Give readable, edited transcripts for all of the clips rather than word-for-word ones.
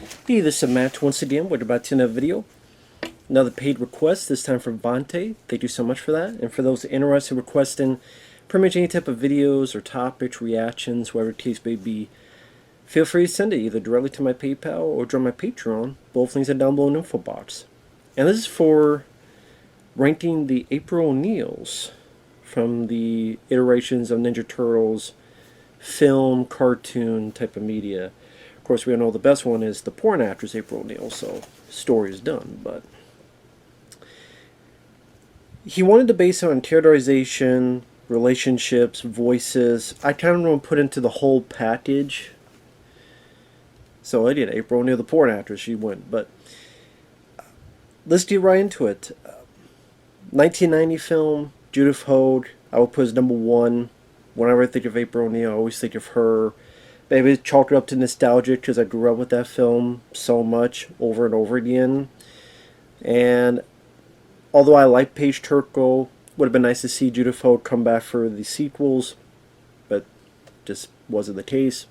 Hey, this is Matt once again. We're about to another video. Another paid request, this time from Vonte. Thank you so much for that. And for those interested in requesting pretty much any type of videos or topics, reactions, whatever the case may be, feel free to send it either directly to my PayPal or join my Patreon. Both links are down below in the info box. And this is for ranking the April ONeils from the iterations of Ninja Turtles film, cartoon type of media. Of course, we all know the best one is the porn actress April ONeil, so story is done. But he wanted to base it on characterization, relationships, voices. I kind of want to put into the whole package. So I did. April ONeil, the porn actress, she went. But let's get right into it. 1990 film, Judith Hold. I would put as number one. Whenever I think of April ONeil, I always think of her. Maybe chalk it up to nostalgia because I grew up with that film so much over and over again. And although I like Paige Turco, would have been nice to see Judith Hold come back for the sequels, but just wasn't the case.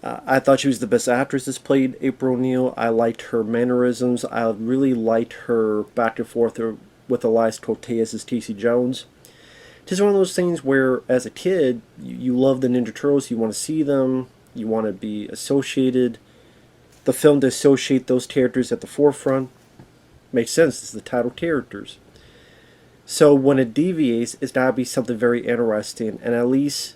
I thought she was the best actress that's played April ONeil. I liked her mannerisms. I really liked her back and forth with Elias Koteas as Casey Jones. Just one of those things where, as a kid, you love the Ninja Turtles, you want to see them, you want to be associated. The film to associate those characters at the forefront makes sense. It's the title characters. So when it deviates, it's got to be something very interesting. And at least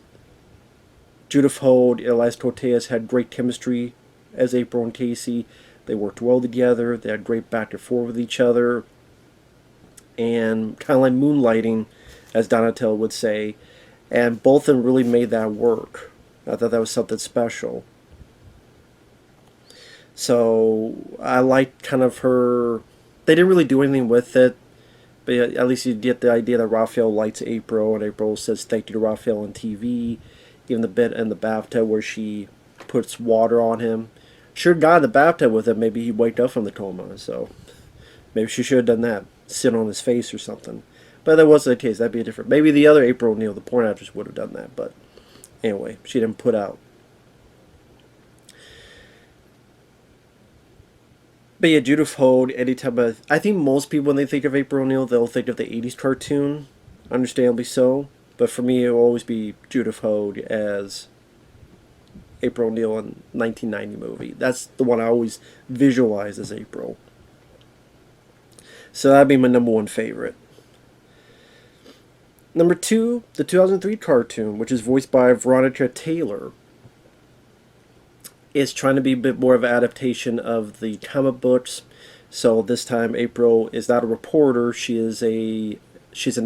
Judith Hold and Elias Koteas had great chemistry as April and Casey. They worked well together. They had great back and forth with each other. And kind of like moonlighting, as Donatello would say, and both of them really made that work. I thought that was something special. So I liked kind of her. They didn't really do anything with it, but at least you get the idea that Raphael likes April, and April says thank you to Raphael on TV. Even the bit in the bathtub where she puts water on him. Should have got in the bathtub with him. Maybe he'd wake up from the coma. So maybe she should have done that. Sit on his face or something. But that wasn't the case. That'd be a different. Maybe the other April ONeil, the porn actress, would have done that. But anyway, she didn't put out. But yeah, Judith Hold. Anytime I think most people, when they think of April ONeil, they'll think of the '80s cartoon. Understandably so. But for me, it will always be Judith Hold as April ONeil in 1990 movie. That's the one I always visualize as April. So that'd be my number one favorite. Number two, the 2003 cartoon, which is voiced by Veronica Taylor, is trying to be a bit more of an adaptation of the comic books. So this time April is not a reporter, she's an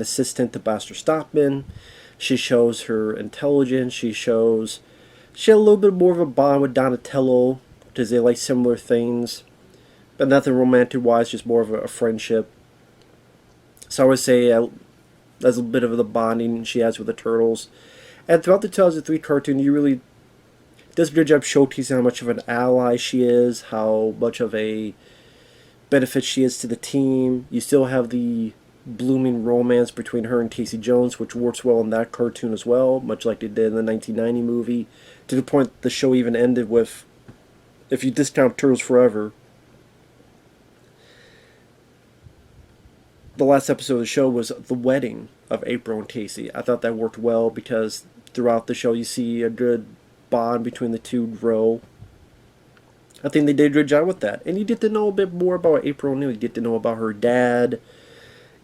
assistant to Buster Stockman. She shows her intelligence, she had a little bit more of a bond with Donatello, because they like similar things. But nothing romantic wise, just more of a friendship. So I would say that's a bit of the bonding she has with the Turtles. And throughout the 2003 cartoon, you really does a good job showcasing how much of an ally she is, how much of a benefit she is to the team. You still have the blooming romance between her and Casey Jones, which works well in that cartoon as well, much like they did in the 1990 movie, to the point the show even ended with, if you discount Turtles Forever, the last episode of the show was the wedding of April and Casey. I thought that worked well because throughout the show you see a good bond between the two grow. I think they did a good job with that. And you get to know a bit more about April ONeil. You get to know about her dad.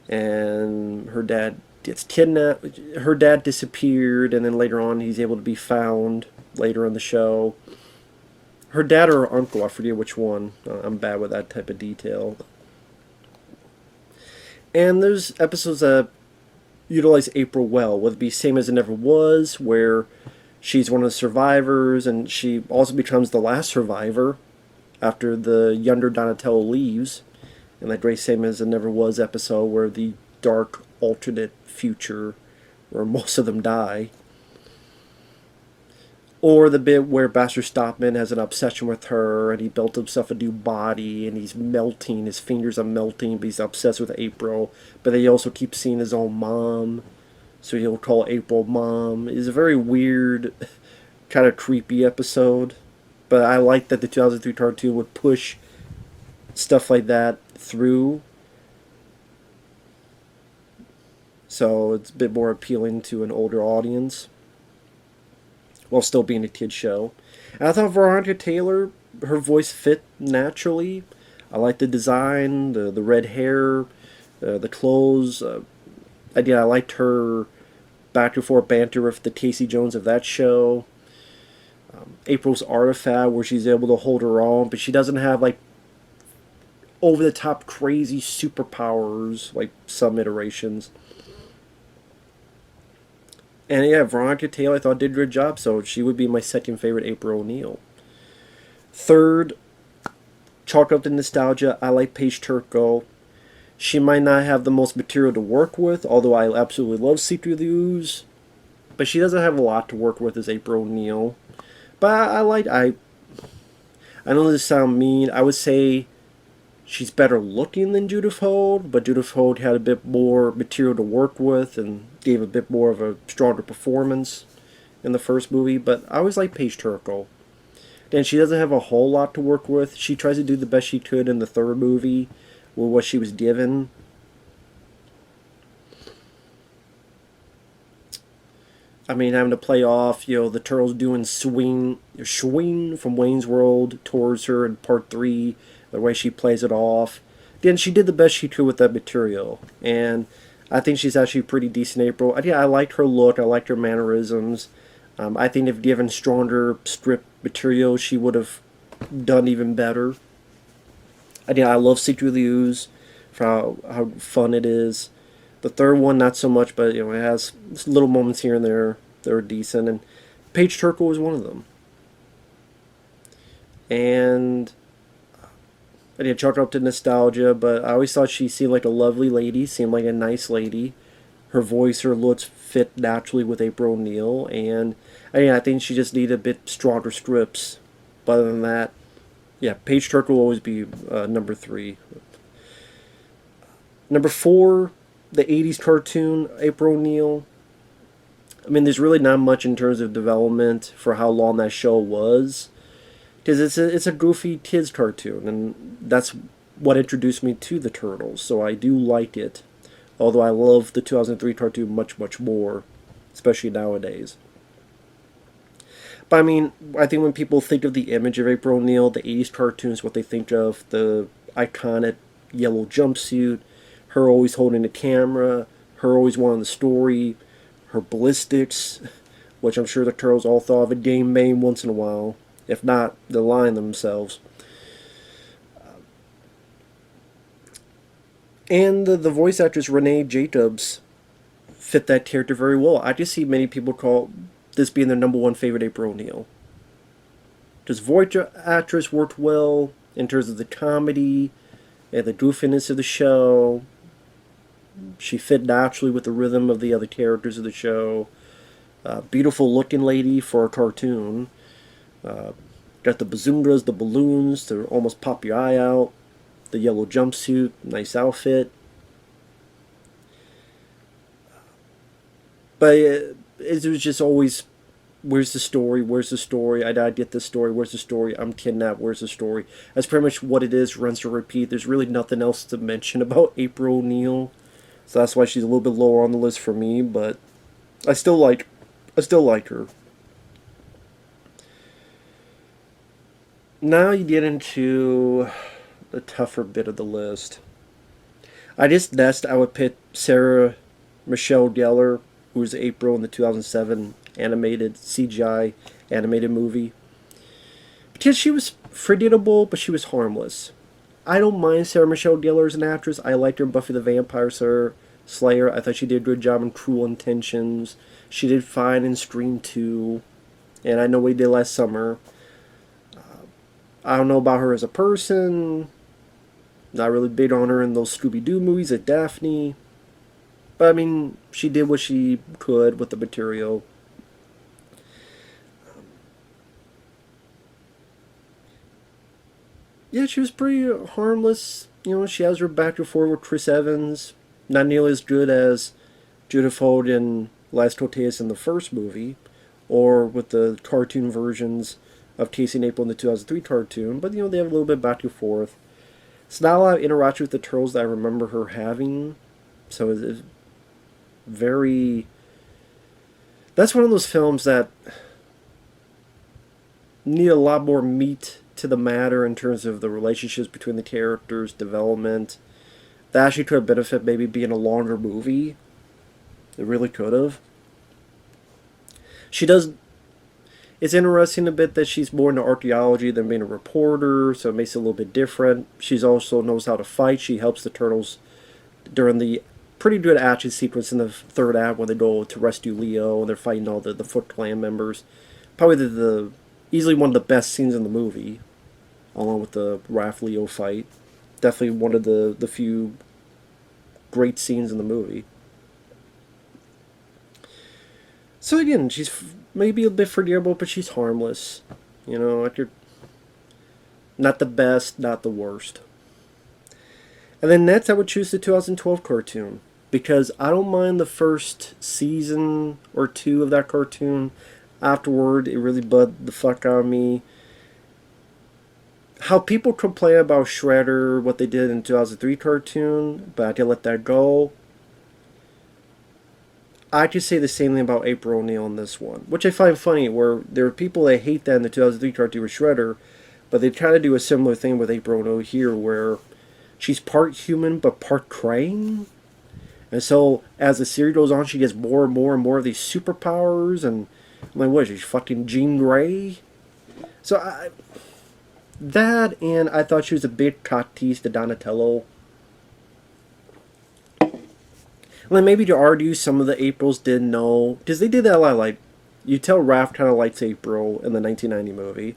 And her dad gets kidnapped. Her dad disappeared, and then later on he's able to be found later in the show. Her dad or her uncle, I forget which one. I'm bad with that type of detail. And there's episodes that utilize April well, whether it be Same as It Never Was, where she's one of the survivors, and she also becomes the last survivor after the younger Donatello leaves. And that great Same as It Never Was episode where the dark alternate future where most of them die. Or the bit where Buster Stockman has an obsession with her and he built himself a new body and he's melting, his fingers are melting, but he's obsessed with April. But then he also keeps seeing his own mom, so he'll call April Mom. It's a very weird, kind of creepy episode. But I like that the 2003 cartoon would push stuff like that through. So it's a bit more appealing to an older audience while still being a kid's show. And I thought Veronica Taylor, her voice fit naturally. I like the design, the red hair, the clothes. I liked her back and forth banter with the Casey Jones of that show. April's artifact, where she's able to hold her own, but she doesn't have like over the top crazy superpowers like some iterations. And yeah, Veronica Taylor I thought did a good job, so she would be my second favorite April O'Neil. Third, chalk up to nostalgia, I like Paige Turco. She might not have the most material to work with, although I absolutely love See Through the Ooze. But she doesn't have a lot to work with as April O'Neil. But I know this sounds mean. I would say she's better looking than Judith Hold, but Judith Hold had a bit more material to work with and gave a bit more of a stronger performance in the first movie. But I always like Paige Turco. And she doesn't have a whole lot to work with. She tries to do the best she could in the third movie with what she was given. I mean, having to play off, the Turtles doing swing from Wayne's World towards her in part 3, the way she plays it off. Then she did the best she could with that material. And I think she's actually pretty decent, April. I liked her look. I liked her mannerisms. I think if given stronger script material, she would have done even better. I love See Through the Ooze for how fun it is. The third one, not so much, but it has little moments here and there that are decent, and Paige Turco was one of them. And I did chalk her up to nostalgia, but I always thought she seemed like a lovely lady, seemed like a nice lady. Her voice, her looks fit naturally with April O'Neil, and I think she just needed a bit stronger scripts. But other than that, yeah, Paige Turco will always be number 3. Number 4, the 80s cartoon, April O'Neil. I mean, there's really not much in terms of development for how long that show was. Because it's a goofy kids cartoon, and that's what introduced me to the Turtles, so I do like it. Although I love the 2003 cartoon much, much more, especially nowadays. But I mean, I think when people think of the image of April O'Neil, the 80s cartoons, what they think of, the iconic yellow jumpsuit, her always holding the camera, her always wanting the story, her ballistics, which I'm sure the Turtles all thought of a game bang once in a while. If not, they're lying themselves. And the voice actress Renee Jacobs fit that character very well. I just see many people call this being their number 1 favorite April O'Neil. Because voice actress worked well in terms of the comedy and the goofiness of the show. She fit naturally with the rhythm of the other characters of the show. Beautiful looking lady for a cartoon. Got the bazookas, the balloons to almost pop your eye out. The yellow jumpsuit, nice outfit. But it was just always, where's the story? Where's the story? I get this story. Where's the story? I'm kidnapped. Where's the story? That's pretty much what it is. Runs to repeat. There's really nothing else to mention about April O'Neil, so that's why she's a little bit lower on the list for me. But I still like her. Now you get into the tougher bit of the list. I would pick Sarah Michelle Gellar, who was April in the 2007 animated CGI animated movie. Because she was forgettable, but she was harmless. I don't mind Sarah Michelle Gellar as an actress. I liked her in Buffy the Vampire Slayer. I thought she did a good job in Cruel Intentions. She did fine in Scream 2. And I know what we did last summer. I don't know about her as a person. Not really big on her in those Scooby-Doo movies at Daphne. But I mean, she did what she could with the material. Yeah, she was pretty harmless. She has her back and forth with Chris Evans. Not nearly as good as Judith Hold in Las Toteas in the first movie, or with the cartoon versions of Chasing April in the 2003 cartoon, but they have a little bit back and forth. It's not a lot of interaction with the Turtles that I remember her having, so it's very... That's one of those films that need a lot more meat to the matter in terms of the relationships between the characters, development. That actually could have benefited maybe being a longer movie. It really could have. She does... It's interesting a bit that she's more into archaeology than being a reporter, so it makes it a little bit different. She's also knows how to fight. She helps the Turtles during the pretty good action sequence in the third act when they go to rescue Leo and they're fighting all the Foot Clan members. Probably the easily one of the best scenes in the movie, along with the Raph-Leo fight. Definitely one of the few great scenes in the movie. So again, she's maybe a bit forgettable, but she's harmless. Like you're not the best, not the worst. And then next, I would choose the 2012 cartoon, because I don't mind the first season or two of that cartoon. Afterward, it really bugged the fuck out of me. How people complain about Shredder, what they did in the 2003 cartoon, but I can let that go. I could say the same thing about April O'Neil in this one, which I find funny, where there are people that hate that in the 2003 cartoon with Shredder, but they try to do a similar thing with April O'Neil here, where she's part human but part crane. And so, as the series goes on, she gets more and more and more of these superpowers, and I'm like, what is she, fucking Jean Grey? So, and I thought she was a big cock tease to Donatello. And then maybe to argue some of the Aprils didn't know, because they did that a lot, like, you tell Raph kind of likes April in the 1990 movie.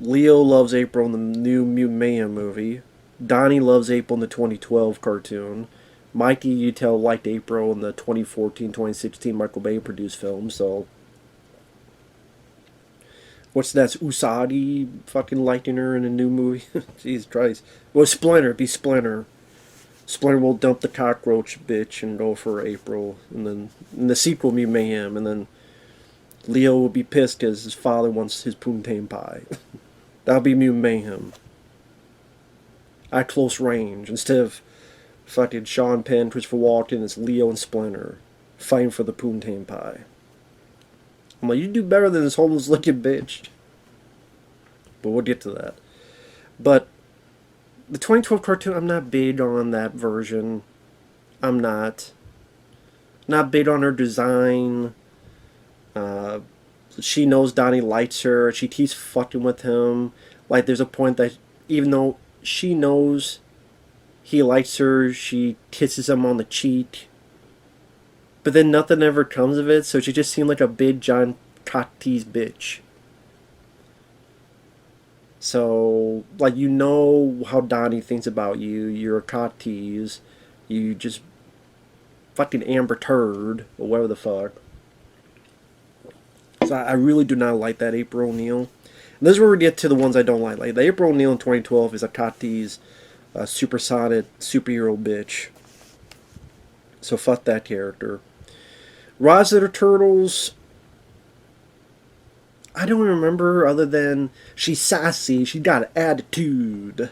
Leo loves April in the new Mutant Mayhem movie. Donnie loves April in the 2012 cartoon. Mikey, you tell, liked April in the 2014-2016 Michael Bay produced film, so... What's that? Usagi fucking liking her in a new movie? Jesus Christ. Well, Splinter. It'd be Splinter. Splinter will dump the cockroach bitch and go for April. And then in the sequel, Mutant Mayhem. And then Leo will be pissed because his father wants his poontang pie. That'll be Mutant Mayhem. At close range. Instead of fucking Sean Penn, Christopher Walken, it's Leo and Splinter fighting for the poontang pie. I'm like, you do better than this homeless looking bitch. But we'll get to that. But the 2012 cartoon, I'm not big on that version. I'm not. Not big on her design. She knows Donnie likes her. She keeps fucking with him. Like, there's a point that even though she knows he likes her, she kisses him on the cheek. But then nothing ever comes of it, so she just seemed like a big, giant cock-tease bitch. So, like, you know how Donnie thinks about you. You're a cock-tease. You just fucking Amber Turd, or whatever the fuck. So I really do not like that April O'Neil. And this is where we get to the ones I don't like. Like, the April O'Neil in 2012 is a cock-tease, supersonic, superhero bitch. So fuck that character. Rise of the Turtles, I don't remember her other than she's sassy, she got an attitude.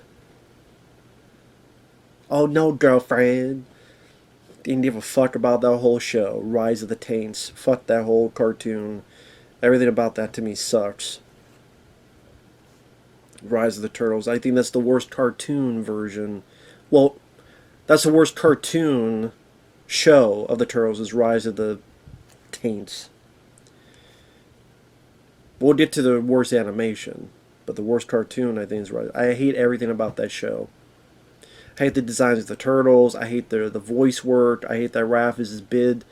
Oh no, girlfriend. Didn't give a fuck about that whole show. Rise of the Taints. Fuck that whole cartoon. Everything about that to me sucks. Rise of the Turtles. I think that's the worst cartoon version. Well, that's the worst cartoon show of the Turtles, is Rise of the Taints. We'll get to the worst animation, but the worst cartoon, I think, is Rise. I hate everything about that show. I hate the designs of the Turtles. I hate the voice work. I hate that Raph is this big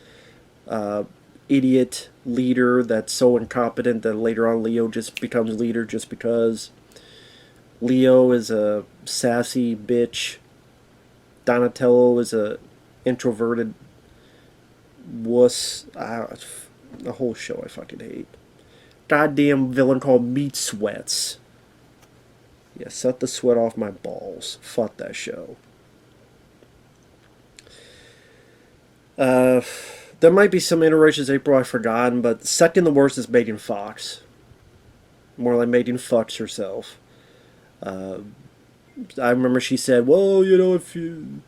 idiot leader that's so incompetent that later on Leo just becomes leader just because. Leo is a sassy bitch. Donatello is a introverted wuss. The whole show I fucking hate. Goddamn villain called Meat Sweats. Yeah, set the sweat off my balls. Fuck that show. There might be some iterations of April I've forgotten, but second the worst is Megan Fox. More like Megan fucks herself. I remember she said, "Well, you know, if you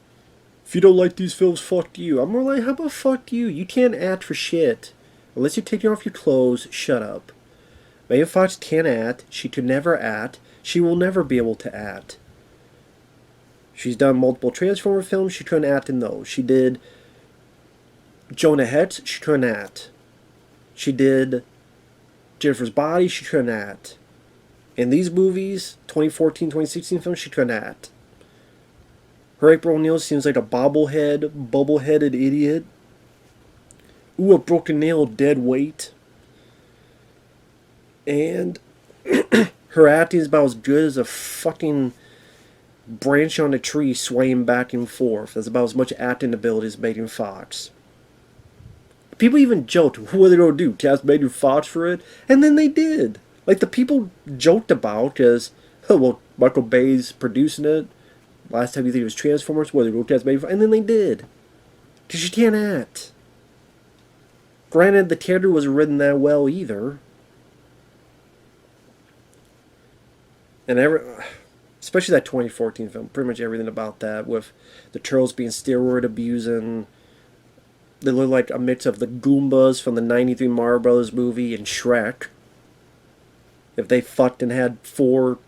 don't like these films, fuck you." I'm more like, how about fuck you? You can't act for shit. Unless you're taking off your clothes, shut up. Megan Fox can't act. She could never act. She will never be able to act. She's done multiple Transformer films. She couldn't act in those. She did Jonah Hex. She couldn't act. She did Jennifer's Body. She couldn't act. In these movies, 2014, 2016 films, she couldn't act. Her April O'Neil seems like a bubble-headed idiot. Ooh, a broken nail, dead weight. And her acting is about as good as a fucking branch on a tree swaying back and forth. That's about as much acting ability as Megan Fox. People even joked, what are they going to do? Cast Megan Fox for it? And then they did. Like, the people joked about, because, oh, well, Michael Bay's producing it. Last time you think it was Transformers, what are they going to cast Megan Fox? And then they did. Because she can't act. Granted, the character wasn't written that well either. And especially that 2014 film, pretty much everything about that, with the Turtles being steroid abusing. They look like a mix of the Goombas from the 93 Mario Brothers movie and Shrek. If they fucked and had 4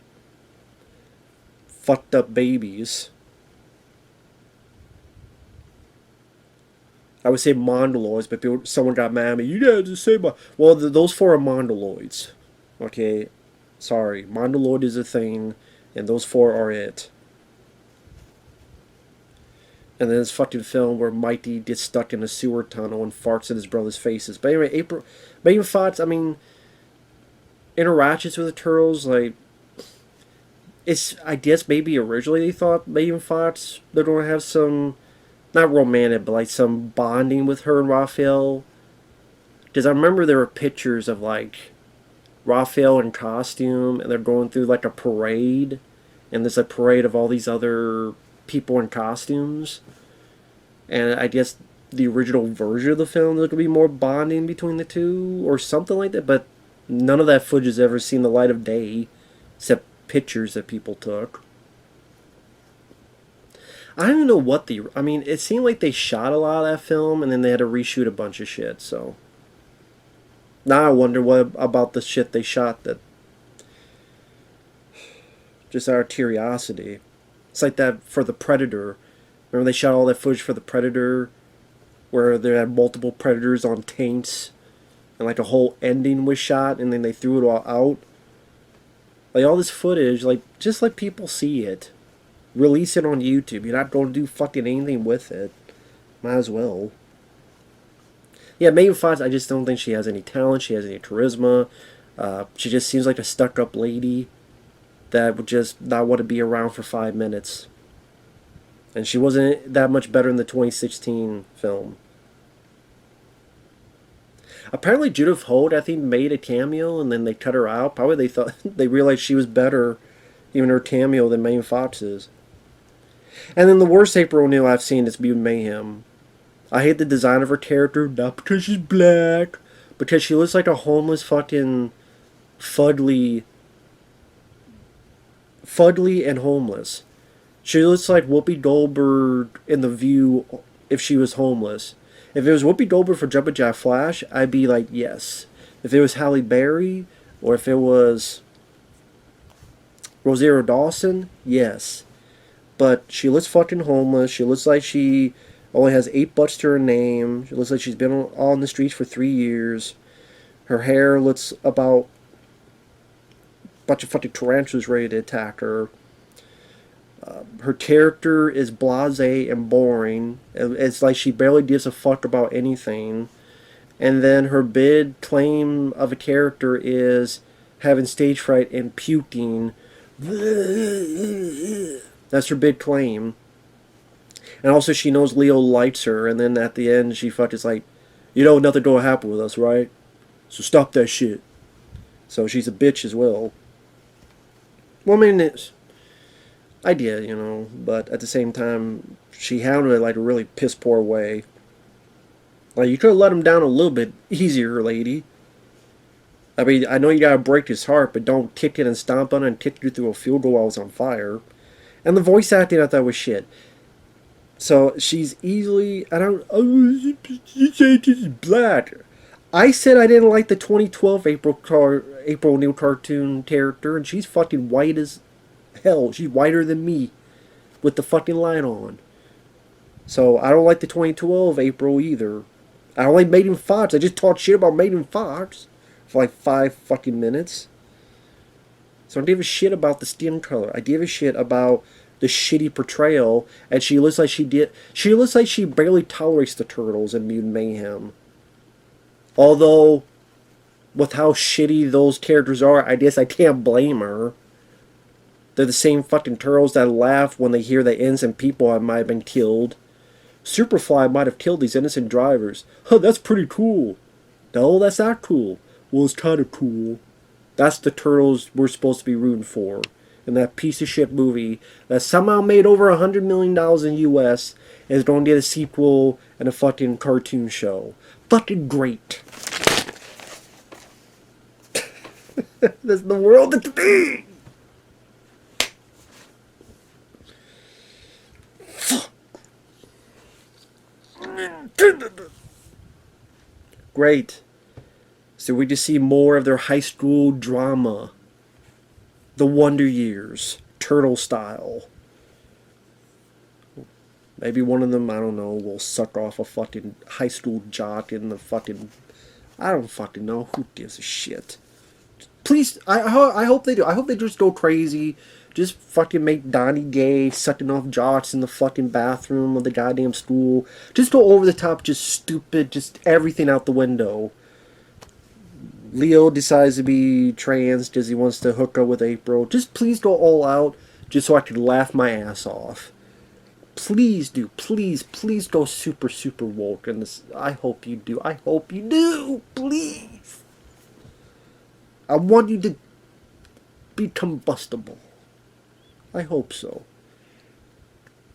fucked up babies. I would say Mongoloids, but someone got mad at me. You guys just say well, those 4 are Mongoloids. Okay, sorry, Mongoloid is a thing, and those 4 are it. And then this fucking film where Mighty gets stuck in a sewer tunnel and farts in his brother's faces. But anyway, Megan Fox, I mean, interactions with the Turtles, like, it's, I guess maybe originally they thought Megan Fox, they're going to have some, not romantic, but like some bonding with her and Raphael. Because I remember there were pictures of like Raphael in costume, and they're going through like a parade, and there's a parade of all these other people in costumes. And I guess the original version of the film, there could be more bonding between the two, or something like that, but none of that footage has ever seen the light of day, except pictures that people took. I don't even know what I mean, it seemed like they shot a lot of that film, and then they had to reshoot a bunch of shit, so. Now I wonder what about the shit they shot that, just out of curiosity. It's like that for The Predator. Remember they shot all that footage for The Predator, where they had multiple predators on tanks, and like a whole ending was shot, and then they threw it all out. Like all this footage, like just let people see it. Release it on YouTube. You're not going to do fucking anything with it. Might as well. Yeah, Megan Fox, I just don't think she has any talent. She has any charisma. She just seems like a stuck-up lady that would just not want to be around for 5 minutes. And she wasn't that much better in the 2016 film. Apparently Judith Hold, I think, made a cameo and then they cut her out. Probably they thought they realized she was better, even her cameo, than Megan Fox is. And then the worst April O'Neil I've seen is Mayhem. I hate the design of her character, not because she's black, because she looks like a homeless fucking fudly and homeless. She looks like Whoopi Goldberg in The View if she was homeless. If it was Whoopi Goldberg for Jumpin' Jack Flash, I'd be like, yes. If it was Halle Berry, or if it was Rosario Dawson, yes. But she looks fucking homeless. She looks like she only has 8 butts to her name. She looks like she's been on the streets for 3 years. Her hair looks about a bunch of fucking tarantulas ready to attack her. Her character is blasé and boring. It's like she barely gives a fuck about anything. And then her big claim of a character is having stage fright and puking. That's her big claim. And also she knows Leo likes her, and then at the end she fucking is like, you know nothing gonna happen with us, right? So stop that shit. So she's a bitch as well. Well, I mean, it's idea, you know, but at the same time, she handled it like a really piss poor way. Like, you could have let him down a little bit easier, lady. I mean, I know you gotta break his heart, but don't kick it and stomp on it and kick you through a field goal while I was on fire. And the voice acting I thought was shit. So she's easily, I don't, oh, you say this is black. I said I didn't like the 2012 April O'Neil cartoon character, and she's fucking white as hell. She's whiter than me with the fucking light on. So I don't like the 2012 April either. I don't like Megan Fox. I just talked shit about Megan Fox for like 5 fucking minutes. So I don't give a shit about the skin color. I give a shit about the shitty portrayal, and she looks like she looks like she barely tolerates the Turtles in Mutant Mayhem. Although, with how shitty those characters are, I guess I can't blame her. They're the same fucking Turtles that laugh when they hear that innocent people might have been killed. Superfly might have killed these innocent drivers. Huh, that's pretty cool. No, that's not cool. Well, it's kind of cool. That's the Turtles we're supposed to be rooting for. In that piece of shit movie that somehow made over $100 million in US and is going to get a sequel and a fucking cartoon show. Fucking great. That's the world it's be. Great. So we just see more of their high school drama. The Wonder Years, Turtle style. Maybe one of them, I don't know, will suck off a fucking high school jock in the fucking... I don't fucking know. Who gives a shit? Please, I hope they do. I hope they just go crazy. Just fucking make Donnie gay, sucking off jocks in the fucking bathroom of the goddamn school. Just go over the top, just stupid, just everything out the window. Leo decides to be trans because he wants to hook up with April. Just please go all out, just so I can laugh my ass off. Please do. Please, please go super, super woke in this. I hope you do. I hope you do. Please. I want you to be combustible. I hope so.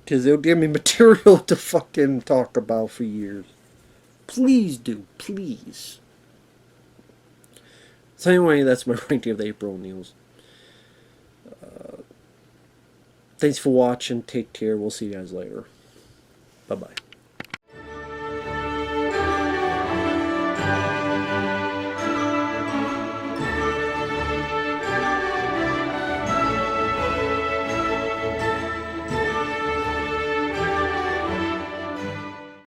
Because it'll give me material to fucking talk about for years. Please do. Please. So anyway, that's my ranking of the April O'Neils. Thanks for watching. Take care. We'll see you guys later. Bye-bye.